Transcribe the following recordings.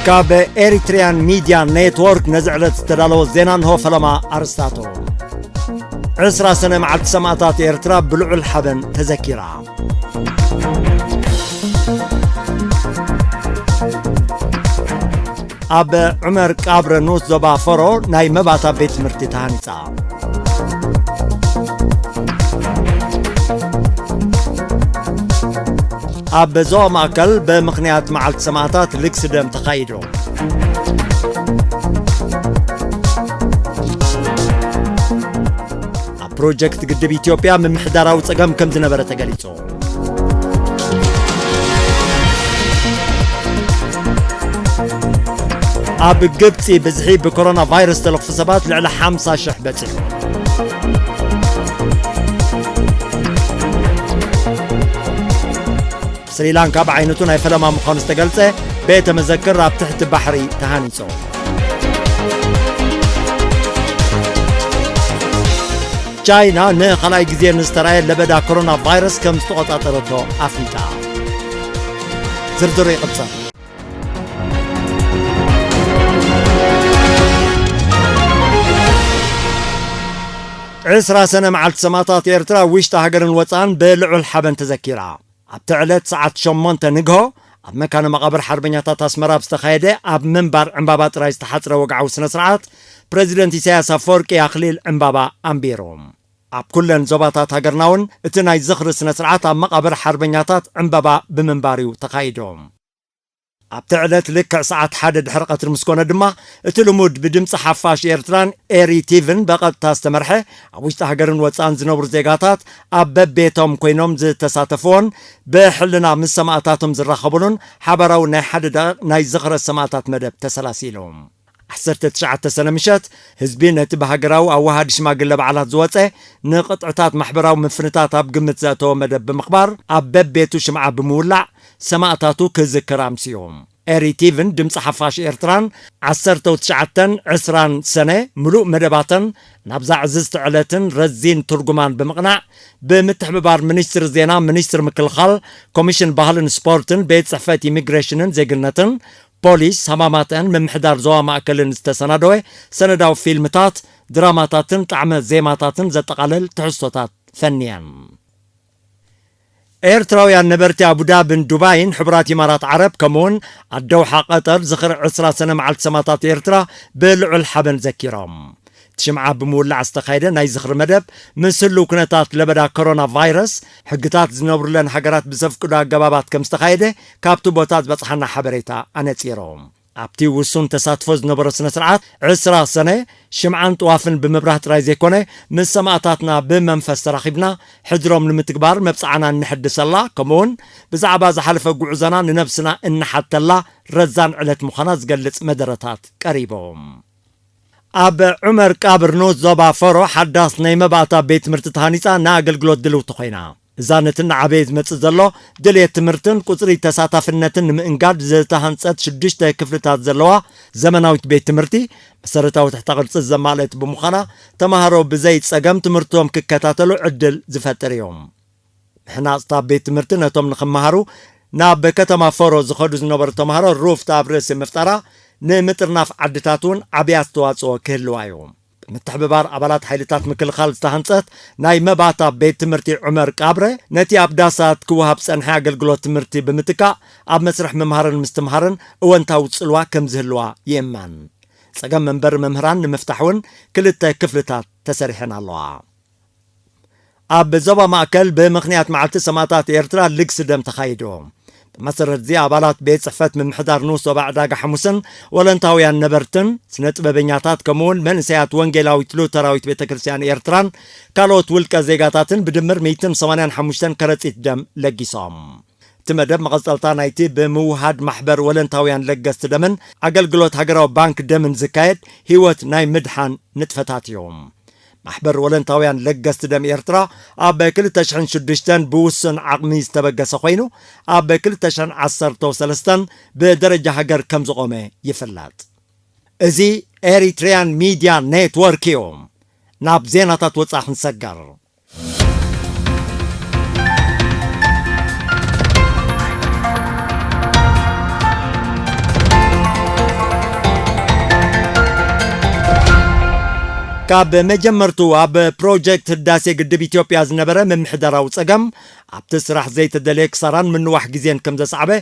كاب إريتريان ميديا نيتورك نزعلت تدالو زينان هو فلما أرستاتو عسرا سنة مع السماطات إرترا بلع الحبن تذكيرا أب عمر كابر نوس زبا فرو ناي مباتا بيت مرتتانيتا أب زو ماكل بمخنيات مع السماطات لكسدم تخايدو بروجكت قدب إثيوبيا من محدارا وصقام كم زنبرة تقاليتو أب قبتي بزحي بكورونا فيروس تلفصبات لعلى 5 شح بتحو سريلانكا بعينتون هاي فلما مخانس تقالته بيت مذكر راب تحت بحري تهانيتو چاینا نه خلای گزیر نسترای لبدا کرونا فیروس کم استقطعترتو افریقا زردوري قبصه عسرا سنة مع السماطات إرترا ويشتا هاجرن وطان بلعو الحبن تذكيرا ابتعلت ساعة شمونتا نقهو اب مكان مقابر حربنياتات اسمرا بستخايدة اب منبر عمبابات رايس تحترا وقعو سنة سرعات بريزيدنت إساياس أفورقي أخليل عمبابا أمبيروم اب كلن زباطات هاجرناون اتناي زخر سنة سرعات اب مقابر حربنياتات عمبابا بمنباريو تقايدوم اب تعلت لك ساعة حدد حرقة المسكونة دما اتلمود بدمس حفاش إرتران إيري تيفن بقد تاستمرحه ويشتا هاجرن وطان زنوبر زيقاتات اب ببيتهم كوينوم زي تساتفون بحلنا من سماعتاتهم زرخبولون حبراو ناي حدد ناي زخر السماعتات مدب تسلاسيلهم حسرت 9 سنة مشت هزبين تبهاجراو او واحد شماغل بعلات زوصه نقطعتات محبراو مفنتات اب قمت ذاته مدب بمخبار اب بيتو شمعه بمولع سماعتاتو كذكرام سيوم إيري تيفن دمص حفاش إرتران 19 سنة ملوء مدباتن نبزع عزز تعلتن رزين ترجمان بمقنع بمتحبار منيستر زينا منيستر مكلخال كوميشن باهلن سبورتن بيت صحفات إيميغريشنن زيقلنتن بوليس هماماتن من محدار زوا ماكلن استسنادوه سنداو فيلمتات دراماتاتن طعم زيماتاتن زتقلل تحسوتات فنيان إيرتراويان نبرتي أبو دابن دباين حبرات إمارات عرب كمون الدوحة قطر زخر 10 سنة مع السماطات إيرترا بلعو الحبن ذكيرهم تشمع بمولع استخايدة ناي زخر مدب من سلو كنتات لبدا كورونا فيروس حقتات زنوبر لن حقرات بزفقو دا قبابات كم استخايدة كابتو بوتات بطحنا حبريتا أنا تيروم أبتي وسون تساتفوز نبرة سنة سرعات 10 سنة شمعان طوافن بمبرهت رايزيكوني من سماعتاتنا بمنفس تراخبنا حجروم لمتكبار مبسعنا نحدث الله كمون بزعبا زحلفة قعوزنا لنفسنا إن حتى الله رزان علت مخانات قلت مدرتات قريبهم أب عمر كابر نوز زبا فرو حداث نيمة باتا بيت مرتتهانيسا ناقل قلوت دلو تخينا زانتن عبيد متزلو دليت مرتن قطري تساتفنتن مئنقاد زلتهانسات 6 كفلتات زلوا زمناويت بيت مرتي مسارتاو تحت قرص الزمالات بمخانا تمهرو بزيت سقم تمرتوم ككتاتلو عدل زفتر يوم احنا اصطاب بيت مرتن اتوم نخمهرو ناب كتما فرو زخدو زنوبر تمهرو الروف تابرس مفترا نمترناف عدتاتون عبيات تواتسو كهلوا يوم متحببار أبلات حيلتات مكل خالد تهنصت ناي مباتا بيت تمرتي عمر كابره نتي أبداسات كوهاب سنحا قلقلو تمرتي بمتكا أب مسرح ممهرن مستمهرن وانتاو تسلوا كم زهلوا يمان سقام منبر ممهران نمفتحون كلتا كفلتات تسريحنا الله أب زبا ماكل بمخنيات معلت سماتات إرترا لقس دم تخايدوهم مسرت زي عبالات بيت صحفت من محدار نوس وبعداق حموسن ولنتاويان نبرتن سنت ببنياتات كمون من سيات وانجيلاوي تلو تراويت بيت كريستيان إيرتران كالوت ولكا زيغاتاتن بدمر 285 كرتيت دم لقيصام تمدب مغزلتان ايتي بموهاد محبر ولنتاويان لقست دمن عقل قلوت هقراو بانك دمن زكايت هيوت ناي مدحان نتفتات يوم محبر ولنتاويان لقست دم إيرترا أب كل تشحن شدشتن بوسن عقميز تبقى خوينو أب كل تشحن 13 بدرجة هجر كم زقومه يفلات ازي إريتريان ميديا نيتورك يوم ناب زينة تتوصح نسجر ካብ መጀመርቱ ኣብ ፕሮጀክት ህዳሴ ግድብ ኢትዮጵያ ዝነበረ ምምሕዳራዊ ፀገም ኣብቲ ስራሕ ዘይተደለየ ክሳራን ምንዋሕ ግዜን ከም ዘስዓበ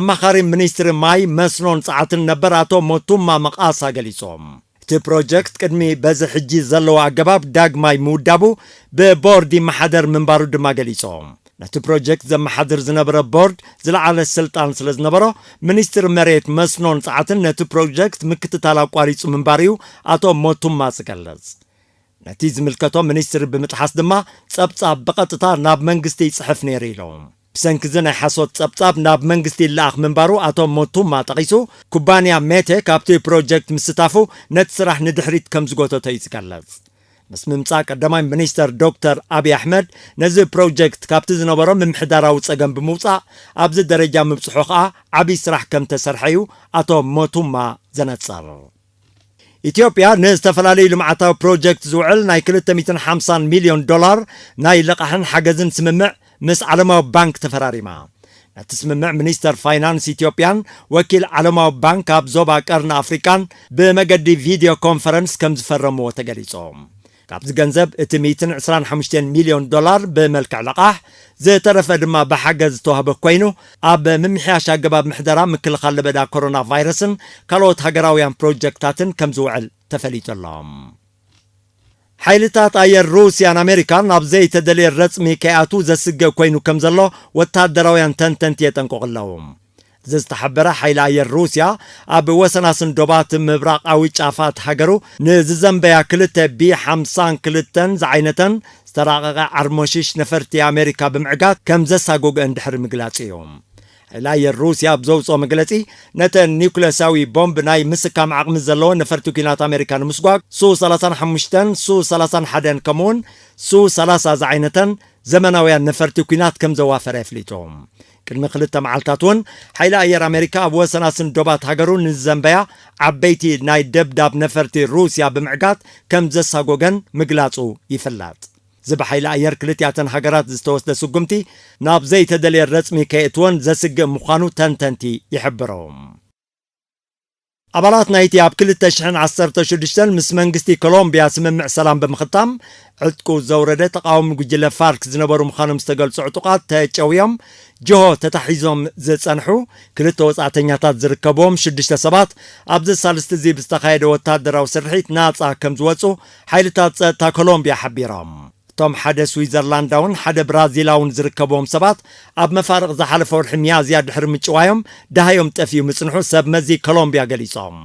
ኣማኻሪ ሚኒስትሪ ማይ መስኖን ፀዓትን ነበር ኣቶ ሞቱማ መቃሳ ገሊፆም እቲ ፕሮጀክት ቅድሚ በዚ ሕጂ ዘለዎ ኣገባብ ዳግማይ ምውዳቡ ብቦርድ ይመሓደር ምንባሩ ድማ ገሊፆም ነቲ ፕሮጀክት ዘመሓድር ዝነበረ ቦርድ ዝለዓለ ስልጣን ስለ ዝነበሮ ሚኒስትሪ መሬት መስኖን ፀዓትን ነቲ ፕሮጀክት ምክትታል ኣቋሪፁ ምንባር እዩ ኣቶ ሞቱማ ዝገለጽ ነቲ ዝምልከቶ ሚኒስትሪ ብምጥሓስ ድማ ፀብጻብ ብቐጥታ ናብ መንግስቲ ይፅሕፍ ነይሩ ኢሎም ብሰንኪ እዚ ናይ ሓሶት ፀብጻብ ናብ መንግስቲ ይለኣኽ ምንባሩ ኣቶ ሞቱማ ጠቒሱ ኩባንያ ሜቴክ ኣብቲ ፕሮጀክት ምስታፉ ነቲ ስራሕ ንድሕሪት ከም ዝጎተቶ እዩ ዝገለጽ ምስ ምምፃእ ቀዳማይ ሚኒስተር ዶክተር አብይ አሕመድ ነዚ ፕሮጀክት ካብቲ ዝነበሮ ምምሕዳራዊ ፀገም ብምውፃእ ኣብዚ ደረጃ ምብፅሑ ከዓ ዓብይ ስራሕ ከም ተሰርሐ እዩ ኣቶ ሞቱማ ዘነፀር ኢትዮጵያ ንዝተፈላለዩ ልምዓታዊ ፕሮጀክት ዝውዕል ናይ 250 ሚልዮን ዶላር ናይ ልቃሕን ሓገዝን ስምምዕ ምስ ዓለማዊ ባንክ ተፈራሪማ ነቲ ስምምዕ ሚኒስተር ፋይናንስ ኢትዮጵያን ወኪል ዓለማዊ ባንክ ኣብ ዞባ ቀርኒ ኣፍሪካን ብመገዲ ቪድዮ ኮንፈረንስ ከም ዝፈረምዎ ተገሊፆም ካብዚ ገንዘብ እቲ 125 ሚልዮን ዶላር ብመልክዕ ልቃሕ ዝተረፈ ድማ ብሓገዝ ዝተዋህበ ኮይኑ ኣብ ምምሕያሽ ኣገባብ ምሕደራ ምክልኻል ለበዳ ኮሮና ቫይረስን ካልኦት ሃገራውያን ፕሮጀክታትን ከም ዝውዕል ተፈሊጡሎም ሓይልታት ኣየር ሩስያን ኣሜሪካን ናብ ዘይተደለየ ረፅሚ ከይኣቱ ዘስግእ ኮይኑ ከም ዘሎ ወታደራውያን ተንተንቲ የጠንቀቑለዎም ዝተሓበረ ሓይሊ ኣየር ሩስያ ኣብ ወሰናስን ዶባት ምብራቃዊ ጫፋት ሃገሩ ንዝዘንበያ 2 ቢ52 ዝዓይነተን ዝተራቐቐ ዓርሞሽሽ ነፈርቲ ኣሜሪካ ብምዕጋት ከም ዘሳጎገ እንድሕር ምግላጽ እዮም ሓይሊ ኣየር ሩስያ ብዘውፅኦ መግለፂ ነተን ኒውክለሳዊ ቦምብ ናይ ምስካም ዓቕሚ ዘለዎ ነፈርቲ ኩናት ኣሜሪካ ንምስጓግ ሱ35 ሱ31 ከምኡውን ሱ30 ዝዓይነተን ዘመናውያን ነፈርቲ ኩናት ከም ዘዋፈረ የፍሊጦም ቅድሚ 2 መዓልታት እውን ሓይሊ ኣየር ኣሜሪካ ኣብ ወሰናስን ዶባት ሃገሩ ንዝዘንበያ ዓበይቲ ናይ ደብዳብ ነፈርቲ ሩስያ ብምዕጋት ከም ዘሳጎገን ምግላጹ ይፍላጥ እዚ ብሓይሊ ኣየር ክልቲኣተን ሃገራት ዝተወስደ ስጉምቲ ናብ ዘይተደለየ ረፅሚ ከየእትወን ዘስግእ ምዃኑ ተንተንቲ ይሕብሮም ኣባላት ናይቲ ኣብ 2016 ምስ መንግስቲ ኮሎምቢያ ስምምዕ ሰላም ብምኽታም ዕጥቁ ዘውረደ ተቃዋሚ ጉጅለ ፋርክ ዝነበሩ ምዃኖም ዝተገልጹ ዕጡቃት ተጨውዮም ጆሆ ተታሒዞም ዝጸንሑ ክልተ ወጻእተኛታት ዝርከቦም 6 ሰባት ኣብዚ ሳልስቲ እዚ ብዝተኻየደ ወታደራዊ ስርሒት ናጻ ከም ዝወፁ ሓይልታት ጸጥታ ኮሎምቢያ ሓቢሮም እቶም ሓደ ስዊዘርላንዳውን ሓደ ብራዚላውን ዝርከቦም ሰባት ኣብ መፋርቕ ዝሓለፈ ወርሒ ሚያዝያ ድሕሪ ምጭዋዮም ዳሃዮም ጠፍዩ ምጽንሑ ሰብ መዚ ኮሎምቢያ ገሊፆም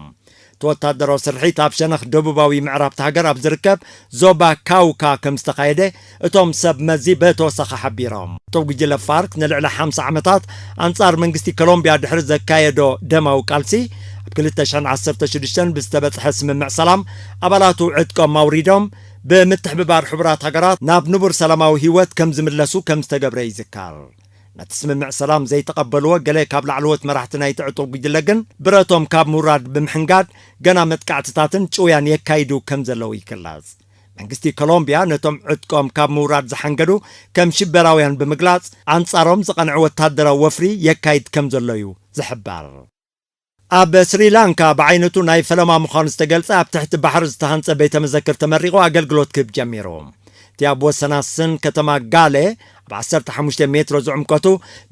ወታደራዊ ስርሒት ኣብ ሸነኽ ደቡባዊ ምዕራብ ሃገር ኣብ ዝርከብ ዞባ ካውካ ከም ዝተኻየደ እቶም ሰብ መዚ በተወሳኺ ሓቢሮም እቶም ጉጅለ ፋርክ ንልዕሊ 50 ዓመታት ኣንጻር መንግስቲ ኮሎምቢያ ድሕሪ ዘካየዶ ደማዊ ቃልሲ ኣብ 2016 ብዝተበፅሐ ስምምዕ ሰላም ኣባላቱ ዕጥቆም ኣውሪዶም ብምትሕብባር ሕቡራት ሃገራት ናብ ንቡር ሰላማዊ ህይወት ከም ዝምለሱ ከም ዝተገብረ ይዝካር ነቲ ስምምዕ ሰላም ዘይተቐበልዎ ገለ ካብ ላዕለዎት መራሕቲ ናይቲ ዕጡቕ ጉጅለ ግን ብረቶም ካብ ምውራድ ብምሕንጋድ ገና መጥቃዕትታትን ጭውያን የካይዱ ከም ዘለው ይግለጽ መንግስቲ ኮሎምቢያ ነቶም ዕጥቆም ካብ ምውራድ ዝሓንገዱ ከም ሽበራውያን ብምግላጽ ኣንጻሮም ዝቐንዑ ወታደራዊ ወፍሪ የካይድ ከም ዘሎ እዩ ዝሕበር ኣብ ስሪላንካ ብዓይነቱ ናይ ፈለማ ምዃኑ ዝተገልጸ ኣብ ትሕቲ ባሕሪ ዝተሃንጸ ቤተ መዘክር ተመሪቑ ኣገልግሎት ክህብ ጀሚሩ እቲ ኣብ ወሰናስን ከተማ ጋሌ ብ15 ሜትሮ ዝዕምቀቱ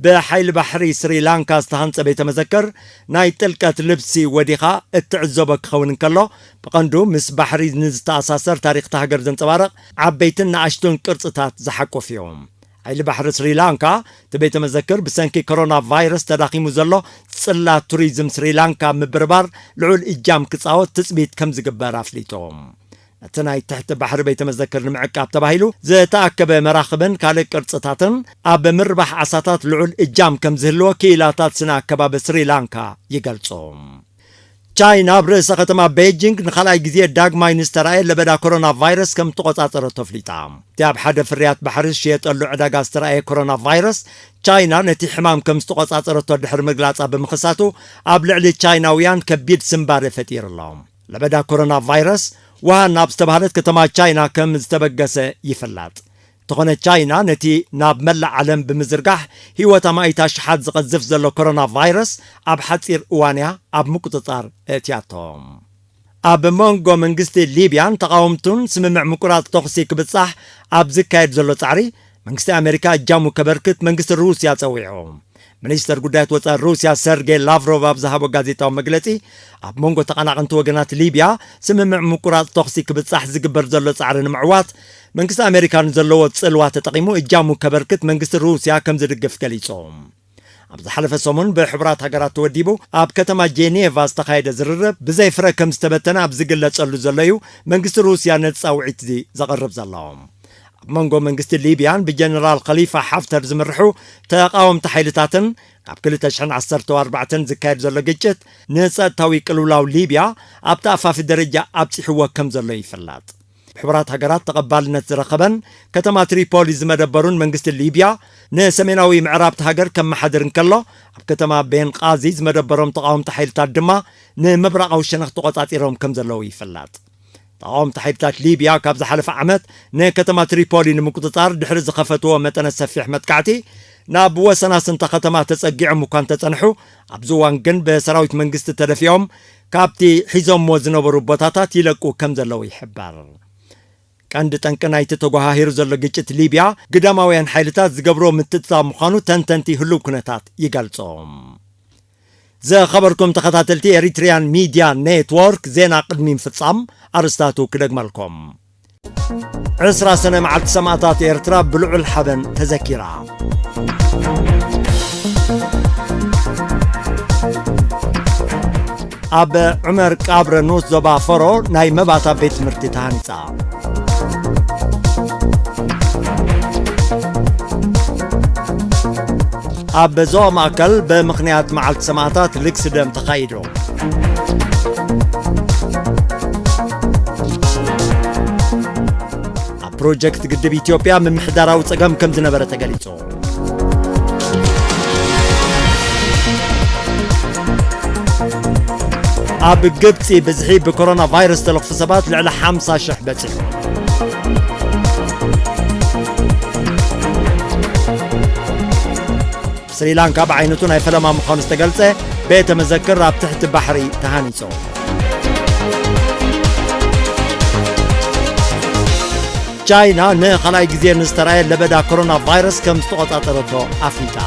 ብሓይሊ ባሕሪ ስሪላንካ ዝተሃንጸ ቤተ መዘክር ናይ ጥልቀት ልብሲ ወዲኻ እትዕዘቦ ክኸውን እንከሎ ብቐንዱ ምስ ባሕሪ ንዝተኣሳሰር ታሪኽ ሃገር ዘንጸባርቕ ዓበይትን ንኣሽቱን ቅርጽታት ዝሓቆፉ እዮም ሓይሊ ባሕሪ ስሪላንካ እቲ ቤተ መዘክር ብሰንኪ ኮሮና ቫይረስ ተዳኺሙ ዘሎ ጽላት ቱሪዝም ስሪላንካ ምብርባር ልዑል እጃም ክጻወት ትጽቢት ከም ዝግበር ኣፍሊጦም እቲ ናይ ትሕቲ ባሕሪ ቤተ መዘክር ንምዕቃብ ተባሂሉ ዝተኣከበ መራኽብን ካልእ ቅርጽታትን ኣብ ምርባሕ ዓሳታት ልዑል እጃም ከም ዝህልዎ ክኢላታት ስነ ኣከባቢ ስሪላንካ ይገልጾም ቻይና ኣብ ርእሰ ከተማ ቤጂንግ ንኻልኣይ ግዜ ዳግማይ ንዝተረኣየ ለበዳ ኮሮና ቫይረስ ከም ተቆጻጸረቶ ኣፍሊጣ እቲ ኣብ ሓደ ፍርያት ባሕሪ ዝሽየጠሉ ዕዳጋ ዝተረኣየ ኮሮና ቫይረስ ቻይና ነቲ ሕማም ከም ዝተቆጻጸረቶ ድሕሪ ምግላጻ ብምኽሳቱ ኣብ ልዕሊ ቻይናውያን ከቢድ ስምባር ፈጢሩሎም ለበዳ ኮሮና ቫይረስ ውሃን ናብ ዝተባህለት ከተማ ቻይና ከም ዝተበገሰ ይፍላጥ ተኾነ ቻይና ነቲ ናብ መላእ ዓለም ብምዝርጋሕ ህይወት ኣማኢታ ሽሓት ዝቐዝፍ ዘሎ ኮሮና ቫይረስ ኣብ ሓፂር እዋንያ ኣብ ምቁፅጻር እትያቶም ኣብ መንጎ መንግስቲ ሊብያን ተቃውምቱን ስምምዕ ምቁራጽ ተኽሲ ክብጻሕ ኣብ ዝካየድ ዘሎ ጻዕሪ መንግስቲ ኣሜሪካ እጃሙ ከበርክት መንግስቲ ሩስያ ጸዊዑ ሚኒስተር ጉዳያት ወጻኢ ሩስያ ሰርጌይ ላቭሮቭ ኣብ ዝሃቦ ጋዜጣዊ መግለጺ ኣብ መንጎ ተቐናቐንቲ ወገናት ሊብያ ስምምዕ ምቁራጽ ተኽሲ ክብጻሕ ዝግበር ዘሎ ጻዕሪ ንምዕዋት መንግስቲ ኣሜሪካ ንዘለዎ ጽልዋ ተጠቒሙ እጃሙ ከበርክት መንግስቲ ሩስያ ከም ዝድግፍ ገሊጾም ኣብ ዝሓለፈ ሰሙን ብሕቡራት ሃገራት ተወዲቡ ኣብ ከተማ ጄኔቫ ዝተኻየደ ዝርርብ ብዘይ ፍረ ከም ዝተበተነ ኣብ ዝግለጸሉ ዘሎ እዩ መንግስቲ ሩስያ ነቲ ጻውዒት ዘቕርብ ዘሎ ኣብ መንጎ መንግስቲ ሊብያን ብጀነራል ኸሊፋ ሓፍተር ዝምርሑ ተቃወምቲ ሓይልታትን ኣብ 2014 ዝካየድ ዘሎ ግጭት ንጸጥታዊ ቅልውላው ሊብያ ኣብ ተኣፋፊ ደረጃ ኣብፂሕዎ ከም ዘሎ ይፍለጥ ሕቡራት ሃገራት ተቐባልነት ዝረኸበን ከተማ ትሪፖሊ ዝመደበሩን መንግስቲ ሊብያ ንሰሜናዊ ምዕራብ ሃገር ከም መሓደር እንከሎ ኣብ ከተማ ቤንቃዚ ዝመደበሮም ተቃወምቲ ሓይልታት ድማ ንምብራቃዊ ሸነኽ ተቆጻጺሮም ከም ዘለዉ ይፍለጥ ተቃወምቲ ሓይልታት ሊብያ ካብ ዝሓለፈ ዓመት ንከተማ ትሪፖሊ ንምቁፅጻር ድሕሪ ዝኸፈትዎ መጠነ ሰፊሕ መጥቃዕቲ ናብ ወሰናስንታ ከተማ ተጸጊዖም እኳ እንተጸንሑ ኣብዚ እዋን ግን ብሰራዊት መንግስቲ ተደፊኦም ካብቲ ሒዞምዎ ዝነበሩ ቦታታት ይለቁ ከም ዘለዉ ይሕበር ቀንዲ ጠንቂ ናይቲ ተጓሃሂሩ ዘሎ ግጭት ሊብያ ግዳማውያን ሓይልታት ዝገብሮ ምትእትታው ምዃኑ ተንተንቲ ህሉው ኩነታት ይገልጾም ዘኸበርኩም ተኸታተልቲ ኤሪትሪያን ሚድያ ኔትወርክ ዜና ቅድሚ ምፍጻም ኣርስታቱ ክደግመልኩም 20 ሰነ መዓልቲ ሰማዕታት ኤርትራ ብልዑል ሓበን ተዘኪራ ኣብ ዑመር ቃብረ ንኡስ ዞባ ፈሮ ናይ መባታ ቤት ትምህርቲ ተሃኒጻ ኣብ ዞባ ማእከል ብምኽንያት መዓልቲ ሰማዕታት ልግሲ ደም ተኻይዱ ኣብ ፕሮጀክት ግድብ ኢትዮጵያ ምምሕዳራዊ ጸገም ከም ዝነበረ ተገሊጹ ኣብ ግብፂ ብዝሒ ብኮሮና ቫይረስ ተለኽፉ ሰባት ልዕሊ 50,000 በፂሑ ስሪላንካ ብዓይነቱ ናይ ፈለማ ምዃኑ ዝተገልጸ ቤተ መዘክር ኣብ ትሕቲ ባሕሪ ተሃኒጹ ቻይና ንኻልኣይ ግዜ ንዝተረኣየ ለበዳ ኮሮና ቫይረስ ከም ዝተቆጻጸረቶ ኣፍሊጣ